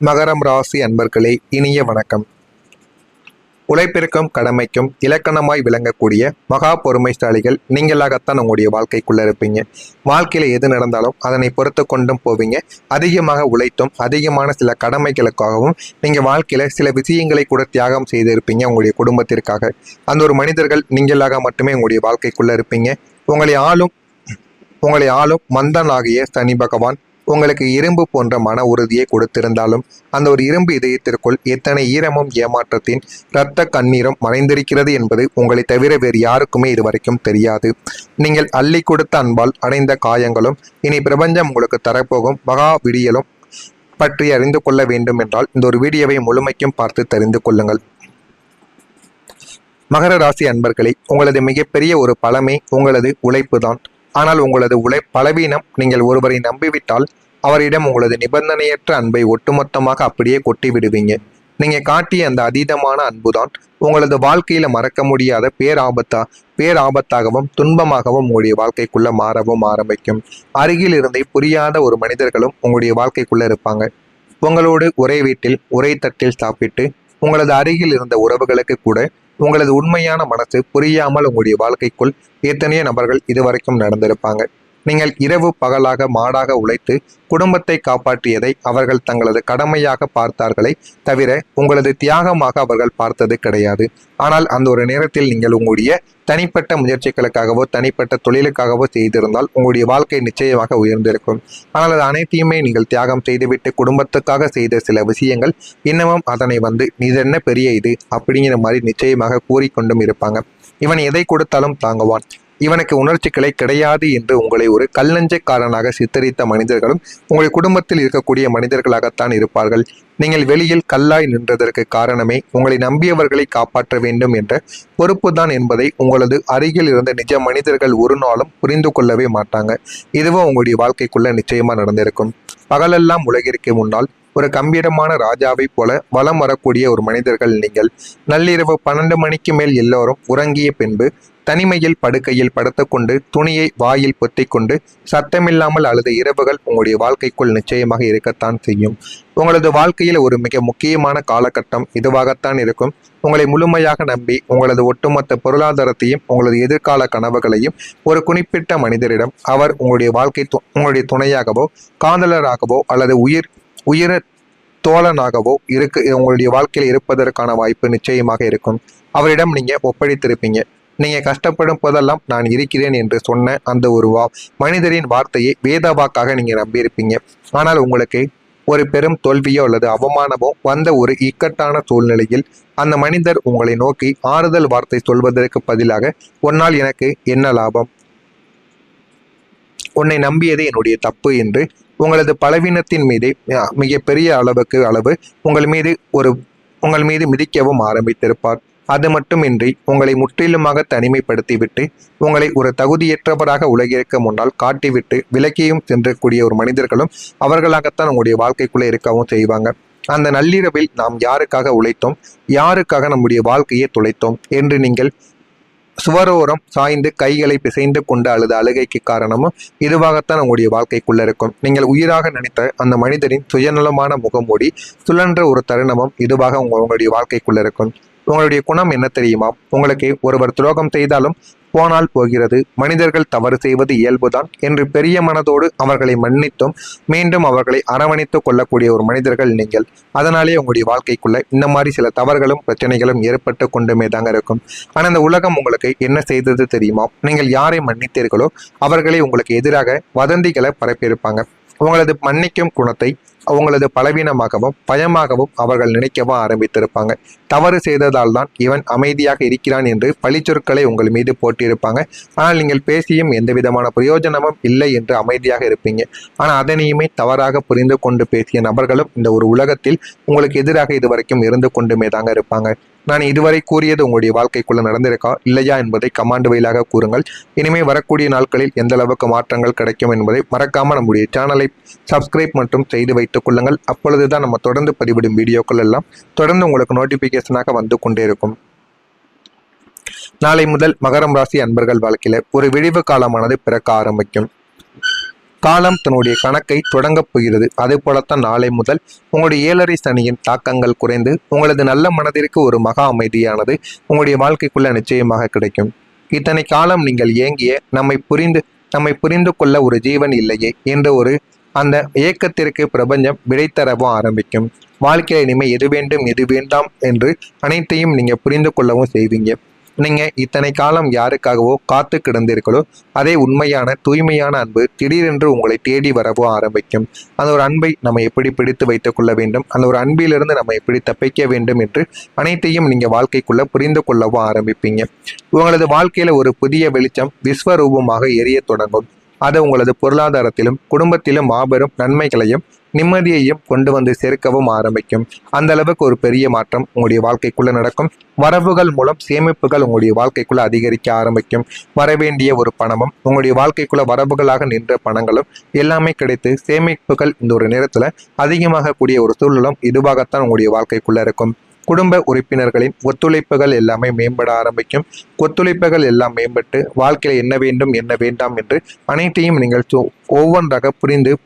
மகரம் ராசி அன்பர்களே, இனிய வணக்கம். உழைப்பிற்கும் கடமைக்கும் இலக்கணமாய் விளங்கக்கூடிய மகா பொறுமைசாலிகள் நீங்களாகத்தான் உங்களுடைய வாழ்க்கைக்குள்ள இருப்பீங்க. வாழ்க்கையில எது நடந்தாலும் அதனை பொறுத்து கொண்டும் போவீங்க. அதிகமாக உழைத்தும் அதிகமான சில கடமைகளுக்காகவும் நீங்க வாழ்க்கையில சில விஷயங்களை கூட தியாகம் செய்திருப்பீங்க உங்களுடைய குடும்பத்திற்காக. அந்த ஒரு மனிதர்கள் நீங்களாக மட்டுமே உங்களுடைய வாழ்க்கைக்குள்ள இருப்பீங்க. உங்களை ஆளும் மந்தனாகிய சனி பகவான் உங்களுக்கு இரும்பு போன்ற மன உறுதியை கொடுத்திருந்தாலும் அந்த ஒரு இரும்பு இதயத்திற்குள் எத்தனை ஈரமும் ஏமாற்றத்தின் இரத்த கண்ணீரும் மறைந்திருக்கிறது என்பது உங்களை தவிர வேறு யாருக்குமே இதுவரைக்கும் தெரியாது. நீங்கள் அள்ளி கொடுத்த அன்பால் அடைந்த காயங்களும் இனி பிரபஞ்சம் உங்களுக்கு தரப்போகும் மகா விடியலும் பற்றி அறிந்து கொள்ள வேண்டும் என்றால் இந்த ஒரு வீடியோவை முழுமைக்கும் பார்த்து தெரிந்து கொள்ளுங்கள். மகர ராசி அன்பர்களே, உங்களது மிகப்பெரிய ஒரு பலமே உங்களது உழைப்பு தான். ஆனால் உங்களது பலவீனம், நீங்கள் ஒருவரை நம்பிவிட்டால் அவரிடம் உங்களது நிபந்தனையற்ற அன்பை ஒட்டுமொத்தமாக அப்படியே கொட்டி விடுவீங்க. நீங்க காட்டிய அந்த அதீதமான அன்புதான் உங்களது வாழ்க்கையில மறக்க முடியாத பேராபத்தாகவும் துன்பமாகவும் உங்களுடைய வாழ்க்கைக்குள்ள மாறவும் ஆரம்பிக்கும். அருகில் இருந்தே புரியாத ஒரு மனிதர்களும் உங்களுடைய வாழ்க்கைக்குள்ள இருப்பாங்க. உங்களோடு ஒரே வீட்டில் ஒரே தட்டில் சாப்பிட்டு உங்களது அருகில் இருந்த உறவுகளுக்கு கூட உங்களது உண்மையான மனசு புரியாமல் உங்களுடைய வாழ்க்கைக்குள் எத்தனையோ நபர்கள் இதுவரைக்கும் நடந்திருப்பாங்க. நீங்கள் இரவு பகலாக மாடாக உழைத்து குடும்பத்தை காப்பாற்றியதை அவர்கள் தங்களது கடமையாக பார்த்தார்களே தவிர உங்களது தியாகமாக அவர்கள் பார்த்தது கிடையாது. ஆனால் அந்த ஒரு நேரத்தில் நீங்கள் உங்களுடைய தனிப்பட்ட முயற்சிகளுக்காகவோ தனிப்பட்ட தொழிலுக்காகவோ செய்திருந்தால் உங்களுடைய வாழ்க்கை நிச்சயமாக உயர்ந்திருக்கும். ஆனால் அது அனைத்தையுமே நீங்கள் தியாகம் செய்துவிட்டு குடும்பத்துக்காக செய்த சில விஷயங்கள் இன்னமும் அதனை இது என்ன பெரிய இது அப்படிங்கிற மாதிரி நிச்சயமாக கூறிக்கொண்டும் இருப்பாங்க. இவன் எதை கொடுத்தாலும் தாங்குவான், இவனுக்கு உணர்ச்சிகளை கிடையாது என்று உங்களை ஒரு கல்லஞ்சக்காரனாக சித்தரித்த மனிதர்களும் உங்கள் குடும்பத்தில் இருக்கக்கூடிய மனிதர்களாகத்தான் இருப்பார்கள். நீங்கள் வெளியில் கல்லாய் நின்றதற்கு காரணமே உங்களை நம்பியவர்களை காப்பாற்ற வேண்டும் என்ற பொறுப்பு தான் என்பதை உங்களது அருகில் இருந்த நிஜ மனிதர்கள் ஒரு நாளும் புரிந்து கொள்ளவே மாட்டாங்க. இதுவும் உங்களுடைய வாழ்க்கைக்குள்ள நிச்சயமா நடந்திருக்கும். பகலெல்லாம் உலகிற்கு முன்னால் ஒரு கம்பீரமான ராஜாவை போல வலம் வரக்கூடிய ஒரு மனிதர்கள் நீங்கள். நள்ளிரவு 12 மணிக்கு மேல் எல்லோரும் உறங்கிய பின்பு தனிமையில் படுக்கையில் படுத்துக்கொண்டு துணியை வாயில் பொத்திக்கொண்டு சத்தமில்லாமல் அழுத இரவுகள் உங்களுடைய வாழ்க்கைக்குள் நிச்சயமாக இருக்கத்தான் செய்யும். உங்களது வாழ்க்கையில் ஒரு மிக முக்கியமான காலகட்டம் இதுவாகத்தான் இருக்கும். உங்களை முழுமையாக நம்பி உங்களது ஒட்டுமொத்த பொருளாதாரத்தையும் உங்களது எதிர்கால கனவுகளையும் ஒரு குறிப்பிட்ட மனிதரிடம் அவர் உங்களுடைய துணையாகவோ காதலராகவோ அல்லது உயிர தோழனாகவோ உங்களுடைய வாழ்க்கையில் இருப்பதற்கான வாய்ப்பு நிச்சயமாக இருக்கும். அவரிடம் நீங்க ஒப்படைத்திருப்பீங்க. நீங்க கஷ்டப்படும் போதெல்லாம் நான் இருக்கிறேன் என்று சொன்ன அந்த ஒரு மனிதரின் வார்த்தையை வேத வாக்காக நீங்க நம்பியிருப்பீங்க. ஆனால் உங்களுக்கு ஒரு பெரும் தோல்வியோ அல்லது அவமானமோ வந்த ஒரு இக்கட்டான சூழ்நிலையில் அந்த மனிதர் உங்களை நோக்கி ஆறுதல் வார்த்தை சொல்வதற்கு பதிலாக உன்னால் எனக்கு என்ன லாபம், உன்னை நம்பியது என்னுடைய தப்பு என்று உங்களது பலவீனத்தின் மீது மிக பெரிய அளவு உங்கள் மீது மிதிக்கவும் ஆரம்பித்திருப்பார். அது மட்டுமின்றி உங்களை முற்றிலுமாக தனிமைப்படுத்திவிட்டு உங்களை ஒரு தகுதியற்றவராக உலகிற்கு முன்னால் காட்டிவிட்டு விலக்கியும் சென்றக்கூடிய ஒரு மனிதர்களும் அவர்களாகத்தான் உங்களுடைய வாழ்க்கைக்குள்ளே இருக்கவும் செய்வாங்க. அந்த நள்ளிரவில் நாம் யாருக்காக உழைத்தோம், யாருக்காக நம்முடைய வாழ்க்கையை துளைத்தோம் என்று நீங்கள் சுவரோரம் சாய்ந்து கைகளை பிசைந்து கொண்டு அழுத அழுகைக்கு காரணமும் இதுவாகத்தான் உங்களுடைய வாழ்க்கைக்குள்ள இருக்கும். நீங்கள் உயிராக நினைத்த அந்த மனிதரின் சுயநலமான முகமூடி சுழன்ற ஒரு தருணமும் இதுவாக உங்களுடைய வாழ்க்கைக்குள்ள இருக்கும். உங்களுடைய குணம் என்ன தெரியுமா? உங்களுக்கு ஒருவர் துரோகம் செய்தாலும் போனால் போகிறது, மனிதர்கள் தவறு செய்வது இயல்புதான் என்று பெரிய மனதோடு அவர்களை மன்னித்தும் மீண்டும் அவர்களை அரவணைத்து கொள்ளக்கூடிய ஒரு மனிதர்கள் நீங்கள். அதனாலே உங்களுடைய வாழ்க்கைக்குள்ள இந்த மாதிரி சில தவறுகளும் பிரச்சனைகளும் ஏற்பட்டு கொண்டுமே தாங்க இருக்கும். ஆனால் இந்த உலகம் உங்களுக்கு என்ன செய்தது தெரியுமா? நீங்கள் யாரை மன்னித்தீர்களோ அவர்களை உங்களுக்கு எதிராக வதந்திகளை பரப்பியிருப்பாங்க. உங்களது மன்னிக்கும் குணத்தை உங்களது பலவீனமாகவும் பயமாகவும் அவர்கள் நினைக்கவும் ஆரம்பித்திருப்பாங்க. தவறு செய்ததால் தான் இவன் அமைதியாக இருக்கிறான் என்று பழிச்சொற்களை உங்கள் மீது போட்டிருப்பாங்க. ஆனால் நீங்கள் பேசியும் எந்த விதமான பிரயோஜனமும் இல்லை என்று அமைதியாக இருப்பீங்க. ஆனால் அதனையுமே தவறாக புரிந்து கொண்டு பேசிய நபர்களும் இந்த ஒரு உலகத்தில் உங்களுக்கு எதிராக இதுவரைக்கும் இருந்து கொண்டுமே தாங்க இருப்பாங்க. நான் இதுவரை கூறியது உங்களுடைய வாழ்க்கைக்குள்ள நடந்திருக்கா இல்லையா என்பதை கமாண்ட் வழியாக கூறுங்கள். இனிமே வரக்கூடிய நாட்களில் எந்த அளவுக்கு மாற்றங்கள் கிடைக்கும் என்பதை மறக்காமல் நம்முடைய சேனலை சப்ஸ்கிரைப் மற்றும் செய்து வைத்துக் கொள்ளுங்கள். அப்பொழுதுதான் நம்ம தொடர்ந்து பதிவிடும் வீடியோக்கள் எல்லாம் தொடர்ந்து உங்களுக்கு நோட்டிபிகேஷனாக வந்து கொண்டே இருக்கும். நாளை முதல் மகரம் ராசி அன்பர்கள் வாழ்க்கையில ஒரு விழிவு காலமானது பிறக்க ஆரம்பிக்கும். காலம் தன்னுடைய கணக்கை தொடங்கப் போகிறது. அதே போலத்தான் நாளை முதல் உங்களுடைய 7.5 சனியின் தாக்கங்கள் குறைந்து உங்களது நல்ல மனதிற்கு ஒரு மகா அமைதியானது உங்களுடைய வாழ்க்கைக்குள்ள நிச்சயமாக கிடைக்கும். இத்தனை காலம் நீங்கள் ஏங்கிய நம்மை புரிந்து கொள்ள ஒரு ஜீவன் இல்லையே என்ற ஒரு அந்த ஏக்கத்திற்கு பிரபஞ்சம் விடை தரவும் ஆரம்பிக்கும். வாழ்க்கையில இனிமேல் எது வேண்டும் எது வேண்டாம் என்று அனைத்தையும் நீங்க புரிந்து கொள்ளவும் செய்வீங்க. நீங்க இத்தனை காலம் யாருக்காகவோ காத்து கிடந்தீர்களோ அதே உண்மையான தூய்மையான அன்பு திடீரென்று உங்களை தேடி வரவும் ஆரம்பிக்கும். அந்த ஒரு அன்பை நம்ம எப்படி பிடித்து வைத்துக் கொள்ள வேண்டும், அந்த ஒரு அன்பிலிருந்து நம்ம எப்படி தப்பிக்க வேண்டும் என்று அனைத்தையும் நீங்க வாழ்க்கைக்குள்ள புரிந்து கொள்ளவும் ஆரம்பிப்பீங்க. உங்களது வாழ்க்கையில ஒரு புதிய வெளிச்சம் விஸ்வரூபமாக எரிய தொடங்கும். அது உங்களது பொருளாதாரத்திலும் குடும்பத்திலும் மாபெரும் நன்மைகளையும் நிம்மதியையும் கொண்டு வந்து சேர்க்கவும் ஆரம்பிக்கும். அந்த அளவுக்கு ஒரு பெரிய மாற்றம் உங்களுடைய வாழ்க்கைக்குள்ள நடக்கும். வரவுகள் மூலம் சேமிப்புகள் உங்களுடைய வாழ்க்கைக்குள்ள அதிகரிக்க ஆரம்பிக்கும். வரவேண்டிய ஒரு பணமும் உங்களுடைய வாழ்க்கைக்குள்ள வரவுகளாக நின்ற பணங்களும் எல்லாமே கிடைத்து சேமிப்புகள் இந்த ஒரு நேரத்துல அதிகமாக கூடிய ஒரு சூழலும் இதுவாகத்தான் உங்களுடைய வாழ்க்கைக்குள்ள இருக்கும். குடும்ப உறுப்பினர்களின் ஒத்துழைப்புகள் எல்லாமே மேம்பட ஆரம்பிக்கும். ஒத்துழைப்புகள் எல்லாம் மேம்பட்டு வாழ்க்கையில் என்ன வேண்டும் என்ன வேண்டாம் என்று அனைத்தையும் நீங்கள் ஒவ்வொன்றாக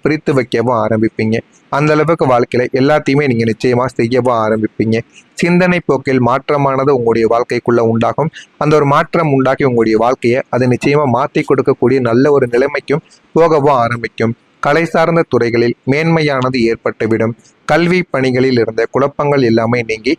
பிரித்து வைக்கவும் ஆரம்பிப்பீங்க. அந்த அளவுக்கு வாழ்க்கையில எல்லாத்தையுமே நீங்க நிச்சயமா செய்யவும் ஆரம்பிப்பீங்க. சிந்தனை போக்கில் மாற்றமானது உங்களுடைய வாழ்க்கைக்குள்ள உண்டாகும். அந்த ஒரு மாற்றம் உண்டாக்கி உங்களுடைய வாழ்க்கையை அது நிச்சயமா மாற்றி கொடுக்கக்கூடிய நல்ல ஒரு நிலைமைக்கும் போகவும் ஆரம்பிக்கும். கலை சார்ந்த துறைகளில் மேன்மையானது ஏற்பட்டுவிடும். கல்வி பணிகளில் இருந்த குழப்பங்கள் எல்லாமே நீங்கி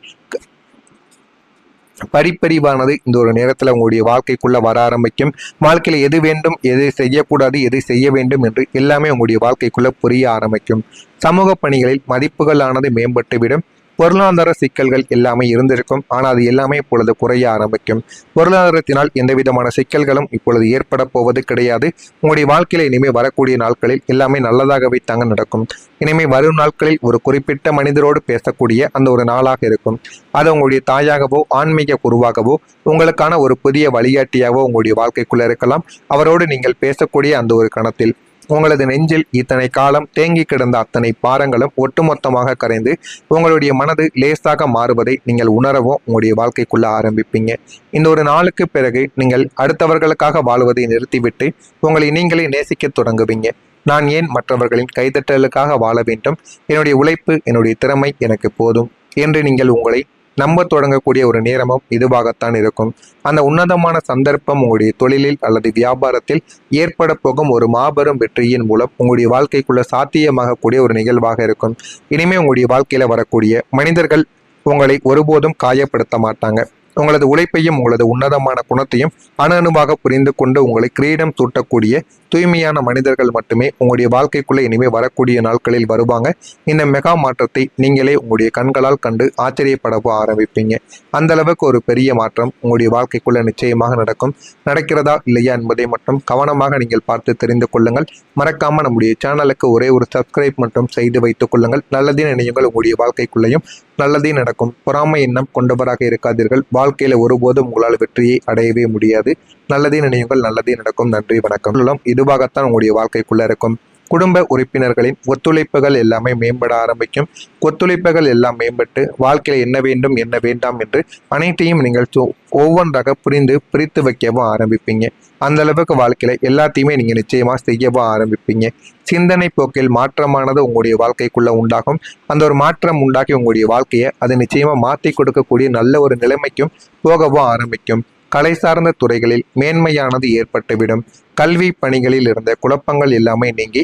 படிப்பறிவானது இந்த ஒரு நேரத்துல உங்களுடைய வாழ்க்கைக்குள்ள வர ஆரம்பிக்கும். வாழ்க்கையில எது வேண்டும் எது செய்யக்கூடாது எது செய்ய வேண்டும் என்று எல்லாமே உங்களுடைய வாழ்க்கைக்குள்ள புரிய ஆரம்பிக்கும். சமூக பணிகளில் மதிப்புகளானது மேம்பட்டுவிடும். பொருளாதார சிக்கல்கள் எல்லாமே இருந்திருக்கும். ஆனால் அது எல்லாமே இப்பொழுது குறைய ஆரம்பிக்கும். பொருளாதாரத்தினால் எந்த விதமான சிக்கல்களும் இப்பொழுது ஏற்பட போவது கிடையாது. உங்களுடைய வாழ்க்கையில இனிமேல் வரக்கூடிய நாட்களில் எல்லாமே நல்லதாகவே தாங்க நடக்கும். இனிமேல் வரும் நாட்களில் ஒரு குறிப்பிட்ட மனிதரோடு பேசக்கூடிய அந்த ஒரு நாளாக இருக்கும். அது உங்களுடைய தாயாகவோ ஆன்மீக குருவாகவோ உங்களுக்கான ஒரு புதிய வழிகாட்டியாகவோ உங்களுடைய வாழ்க்கைக்குள்ள இருக்கலாம். அவரோடு நீங்கள் பேசக்கூடிய அந்த ஒரு கணத்தில் உங்களது நெஞ்சில் இத்தனை காலம் தேங்கி கிடந்த அத்தனை பாரங்களும் ஒட்டுமொத்தமாக கரைந்து உங்களுடைய மனது லேசாக மாறுவதை நீங்கள் உணரவும் உங்களுடைய வாழ்க்கைக்குள்ள ஆரம்பிப்பீங்க. இந்த ஒரு நாளுக்கு பிறகு நீங்கள் அடுத்தவர்களுக்காக வாழ்வதை நிறுத்திவிட்டு உங்களை நீங்களே நேசிக்க தொடங்குவீங்க. நான் ஏன் மற்றவர்களின் கைதட்டலுக்காக வாழ வேண்டும், என்னுடைய உழைப்பு என்னுடைய திறமை எனக்கு போதும் என்று நீங்கள் உங்களை நம்ப தொடங்கக்கூடிய ஒரு நேரமும் இதுவாகத்தான் இருக்கும். அந்த உன்னதமான சந்தர்ப்பம் உங்களுடைய தொழிலில் அல்லது வியாபாரத்தில் ஏற்பட போகும் ஒரு மாபெரும் வெற்றியின் மூலம் உங்களுடைய வாழ்க்கைக்குள்ள சாத்தியமாகக்கூடிய ஒரு நிகழ்வாக இருக்கும். இனிமே உங்களுடைய வாழ்க்கையில வரக்கூடிய மனிதர்கள் உங்களை ஒருபோதும் காயப்படுத்த மாட்டாங்க. உங்களது உழைப்பையும் உங்களது உன்னதமான குணத்தையும் அணுவாக புரிந்து கொண்டு உங்களை கிரீடம் சூட்டக்கூடிய தூய்மையான மனிதர்கள் மட்டுமே உங்களுடைய வாழ்க்கைக்குள்ள இனிமே வரக்கூடிய நாட்களில் வருவாங்க. இந்த மெகா மாற்றத்தை நீங்களே உங்களுடைய கண்களால் கண்டு ஆச்சரியப்படவும் ஆரம்பிப்பீங்க. அந்த அளவுக்கு ஒரு பெரிய மாற்றம் உங்களுடைய வாழ்க்கைக்குள்ள நிச்சயமாக நடக்கும். நடக்கிறதா இல்லையா என்பதை மட்டும் கவனமாக நீங்கள் பார்த்து தெரிந்து கொள்ளுங்கள். மறக்காம நம்முடைய சேனலுக்கு ஒரே ஒரு சப்ஸ்கிரைப் மட்டும் செய்து வைத்துக் கொள்ளுங்கள். நல்லதே நினையுங்கள். உங்களுடைய வாழ்க்கைக்குள்ளையும் நல்லதே நடக்கும். பொறாமை எண்ணம் கொண்டவராக இருக்காதீர்கள். வாழ்க்கையில ஒருபோதும் உங்களால் வெற்றியை அடையவே முடியாது. நல்லதே நினையுங்கள். நல்லதே நடக்கும். நன்றி, வணக்கம். இதுவாகத்தான் உங்களுடைய வாழ்க்கைக்குள்ள இருக்கும். குடும்ப உறுப்பினர்களின் ஒத்துழைப்புகள் எல்லாமே மேம்பட ஆரம்பிக்கும். ஒத்துழைப்புகள் எல்லாம் மேம்பட்டு வாழ்க்கையில என்ன வேண்டும் என்ன வேண்டாம் என்று அனைத்தையும் நீங்கள் ஒவ்வொன்றாக பிரித்து வைக்கவும் ஆரம்பிப்பீங்க. அந்த அளவுக்கு வாழ்க்கையில எல்லாத்தையுமே நீங்க நிச்சயமா செய்யவும் ஆரம்பிப்பீங்க. சிந்தனை போக்கில் மாற்றமானது உங்களுடைய வாழ்க்கைக்குள்ள உண்டாகும். அந்த ஒரு மாற்றம் உண்டாக்கி உங்களுடைய வாழ்க்கையை அது நிச்சயமா மாற்றி கொடுக்கக்கூடிய நல்ல ஒரு நிலைமைக்கும் போகவும் ஆரம்பிக்கும். கலை சார்ந்த துறைகளில் மேன்மையானது ஏற்பட்டுவிடும். கல்வி பணிகளில் இருந்த குழப்பங்கள் எல்லாமே நீங்கி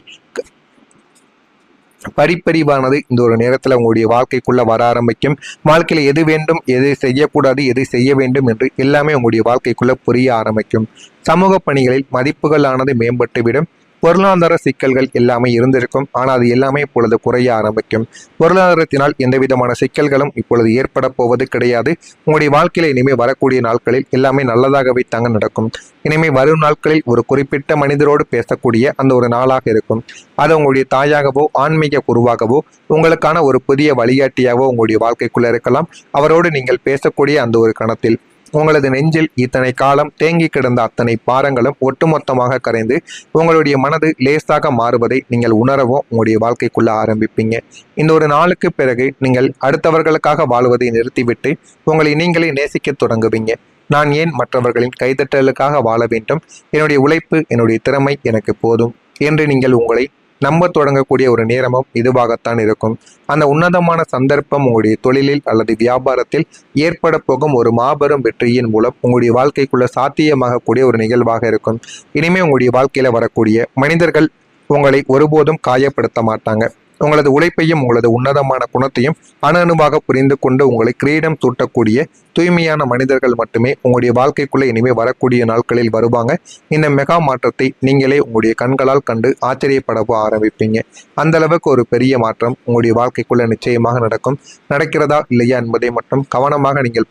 படிப்பறிவானது இந்த ஒரு நேரத்துல உங்களுடைய வாழ்க்கைக்குள்ள வர ஆரம்பிக்கும். வாழ்க்கையில எது வேண்டும் எது செய்யக்கூடாது எது செய்ய வேண்டும் என்று எல்லாமே உங்களுடைய வாழ்க்கைக்குள்ள புரிய ஆரம்பிக்கும். சமூக பணிகளில் மதிப்புகளானது மேம்பட்டுவிடும். பொருளாதார சிக்கல்கள் எல்லாமே இருந்திருக்கும். ஆனால் அது எல்லாமே இப்பொழுது குறைய ஆரம்பிக்கும். பொருளாதாரத்தினால் எந்த விதமான சிக்கல்களும் இப்பொழுது ஏற்பட போவது கிடையாது. உங்களுடைய வாழ்க்கையில இனிமேல் வரக்கூடிய நாட்களில் எல்லாமே நல்லதாகவே தாங்க நடக்கும். இனிமேல் வரும் நாட்களில் ஒரு குறிப்பிட்ட மனிதரோடு பேசக்கூடிய அந்த ஒரு நாளாக இருக்கும். அது உங்களுடைய தாயாகவோ ஆன்மீக குருவாகவோ உங்களுக்கான ஒரு புதிய வழிகாட்டியாகவோ உங்களுடைய வாழ்க்கைக்குள்ள இருக்கலாம். அவரோடு நீங்கள் பேசக்கூடிய அந்த ஒரு கணத்தில் உங்களது நெஞ்சில் இத்தனை காலம் தேங்கி கிடந்த அத்தனை பாரங்களும் ஒட்டுமொத்தமாக கரைந்து உங்களுடைய மனது லேசாக மாறுவதை நீங்கள் உணரவும் உங்களுடைய வாழ்க்கைக்குள்ள ஆரம்பிப்பீங்க. இந்த ஒரு நாளுக்கு பிறகு நீங்கள் அடுத்தவர்களுக்காக வாழ்வதை நிறுத்திவிட்டு உங்களை நீங்களே நேசிக்க தொடங்குவீங்க. நான் ஏன் மற்றவர்களின் கைதட்டலுக்காக வாழ வேண்டும், என்னுடைய உழைப்பு என்னுடைய திறமை எனக்கு போதும் என்று நீங்கள் உங்களை நம்ப தொடங்கக்கூடிய ஒரு நேரமும் இதுவாகத்தான் இருக்கும். அந்த உன்னதமான சந்தர்ப்பம் உங்களுடைய தொழிலில் அல்லது வியாபாரத்தில் ஏற்பட போகும் ஒரு மாபெரும் வெற்றியின் மூலம் உங்களுடைய வாழ்க்கைக்குள்ள சாத்தியமாகக்கூடிய ஒரு நிகழ்வாக இருக்கும். இனிமே உங்களுடைய வாழ்க்கையில வரக்கூடிய மனிதர்கள் உங்களை ஒருபோதும் காயப்படுத்த மாட்டாங்க. உங்களது உழைப்பையும் உங்களது உன்னதமான குணத்தையும் அணுவாக புரிந்து கொண்டு உங்களை கிரீடம் சூட்டக்கூடிய தூய்மையான மனிதர்கள் மட்டுமே உங்களுடைய வாழ்க்கைக்குள்ளே இனிமே வரக்கூடிய நாட்களில் வருவாங்க. இந்த மெகா மாற்றத்தை நீங்களே உங்களுடைய கண்களால் கண்டு ஆச்சரியப்படவும் ஆரம்பிப்பீங்க. அந்த அளவுக்கு ஒரு பெரிய மாற்றம் உங்களுடைய வாழ்க்கைக்குள்ள நிச்சயமாக நடக்கும். நடக்கிறதா இல்லையா என்பதை மட்டும் கவனமாக நீங்கள்